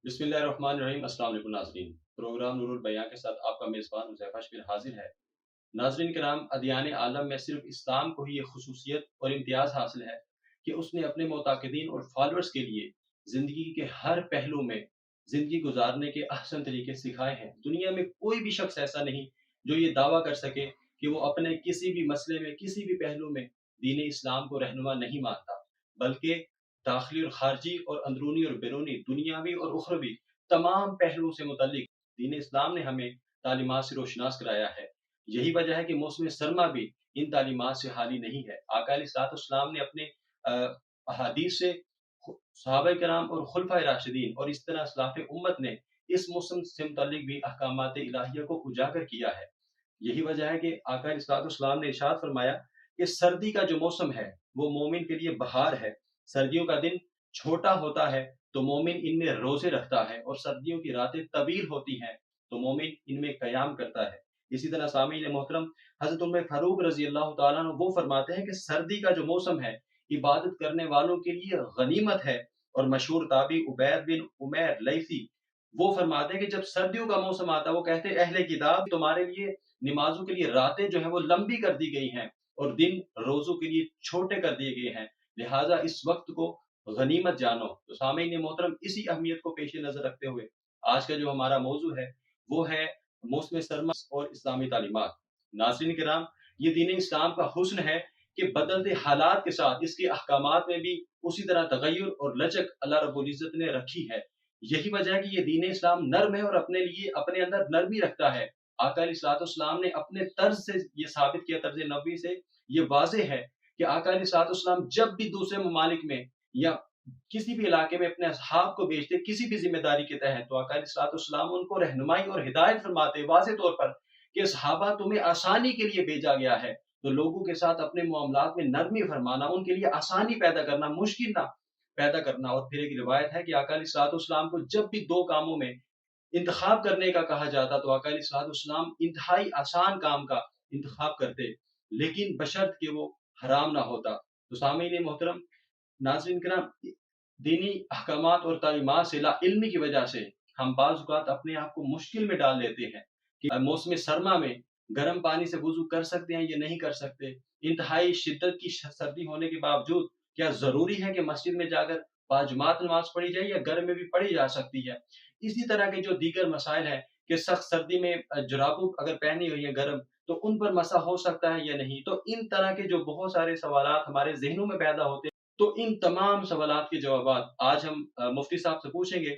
बिस्मिल्लाहिर्रहमानिर्रहीम। अस्सलाम वालेकुम नाज़रीन। प्रोग्राम नूरुल बयां के साथ आपका मेज़बान हुज़ैफ़ा शबीर हाज़िर है। नाज़रीन किराम, अदयान आलम में सिर्फ़ इस्लाम को ही ये ख़ुसूसियत और इम्तियाज़ हासिल है कि उसने अपने मुताक़िदीन और फ़ॉलोअर्स के लिए ज़िंदगी के हर पहलू में ज़िंदगी गुज़ारने के अहसन तरीके सिखाए हैं। दुनिया में कोई भी शख़्स ऐसा नहीं जो ये दावा कर सके कि वो अपने किसी भी मसले में, किसी भी पहलू में दीन इस्लाम को रहनुमा नहीं मानता, बल्कि दाखिली और ख़ारजी और अंदरूनी और बैरूनी, दुनियावी और उख़रवी तमाम पहलुओं से मुतल्लिक़ दीन इस्लाम ने हमें तालीमात से रोशनास कराया है। यही वजह है कि मौसम सरमा भी इन तालीमात से खाली नहीं है। आका अलैहिस्सलाम ने अपने अहादीस से सहाबाए किराम और खुलफाए राशिदीन और इस तरह सलाफ़े उम्मत ने इस मौसम से मुतल्लिक़ भी अहकामात इलाहिया को उजागर किया है। यही वजह है कि आका अलैहिस्सलाम ने इरशाद फरमाया कि सर्दी का जो मौसम है, वो मोमिन के लिए बहार है। सर्दियों का दिन छोटा होता है तो मोमिन इनमें रोज़े रखता है, और सर्दियों की रातें तवील होती हैं तो मोमिन इनमें क़याम करता है। इसी तरह सामीन मोहतरम, हज़रत उमर फ़ारूक रज़ी अल्लाह तआला अन्हु वो फरमाते हैं कि सर्दी का जो मौसम है, इबादत करने वालों के लिए गनीमत है। और मशहूर ताबी उबैद बिन उमैर लैसी वो फरमाते हैं कि जब सर्दियों का मौसम आता है, वो कहते हैं, अहले किताब, तुम्हारे लिए नमाज़ों के लिए रातें जो हैं वो लंबी कर दी गई हैं और दिन रोज़ों के लिए छोटे कर दिए गए हैं, लिहाजा इस वक्त को गनीमत जानो। तो सामीन मोहतरम, इसी अहमियत को पेश नज़र रखते हुए आज का जो हमारा मौजू है वो है मौसम सरमा और इस्लामी तालीमात। नाज़रीन किराम, ये दीन इस्लाम का हुस्न है कि बदलते हालात के साथ इसके अहकामात में भी उसी तरह तगय्युर और लचक अल्लाह रब्बुल इज़्ज़त ने रखी है। यही वजह है कि ये दीन इस्लाम नर्म है और अपने लिए अपने अंदर नरमी रखता है। आका अलैहिस्सलाम ने अपने तर्ज से ये साबित किया, तर्ज नबवी से ये वाज़ेह है कि आका अलैहिस्सलाम जब भी दूसरे ममालिक में या किसी भी इलाके में अपने असहाब को भेजते, किसी भी ज़िम्मेदारी के तहत, तो आका अलैहिस्सलाम उनको रहनुमाई और हिदायत फरमाते वाज़ेह तौर पर कि सहाबा, तुम्हें आसानी के लिए भेजा गया है, तो लोगों के साथ अपने मामलात में नरमी फरमाना, उनके लिए आसानी पैदा करना, मुश्किल ना पैदा करना। और फिर एक रिवायत है कि आका अलैहिस्सलाम को जब भी 2 कामों में इंतखाब करने का कहा जाता तो आका अलैहिस्सलाम इंतहाई आसान काम का इंतखाब करते, लेकिन बशर्त कि वो हराम ना होता। तो सामीन मोहतरम, नाज़रीन किराम, दीनी अहकामात और तालीमात से लाइल्मी की वजह से हम बाज़ औक़ात अपने आप को मुश्किल में डाल लेते हैं कि मौसम सरमा में गर्म पानी से वुज़ू कर सकते हैं या नहीं कर सकते। इंतहाई शिद्दत की सर्दी होने के बावजूद क्या ज़रूरी है कि मस्जिद में जाकर बाजमात नमाज़ पढ़ी जाए या घर में भी पढ़ी जा सकती है? इसी तरह के जो दीगर मसाइल हैं कि सख्त सर्दी में जुराबों अगर पहनी हुई है गर्म, तो उन पर मसा हो सकता है या नहीं? तो इन तरह के जो बहुत सारे सवालात हमारे ज़हनों में पैदा होते हैं, तो इन तमाम सवालात के जवाबात आज हम मुफ्ती साहब से पूछेंगे।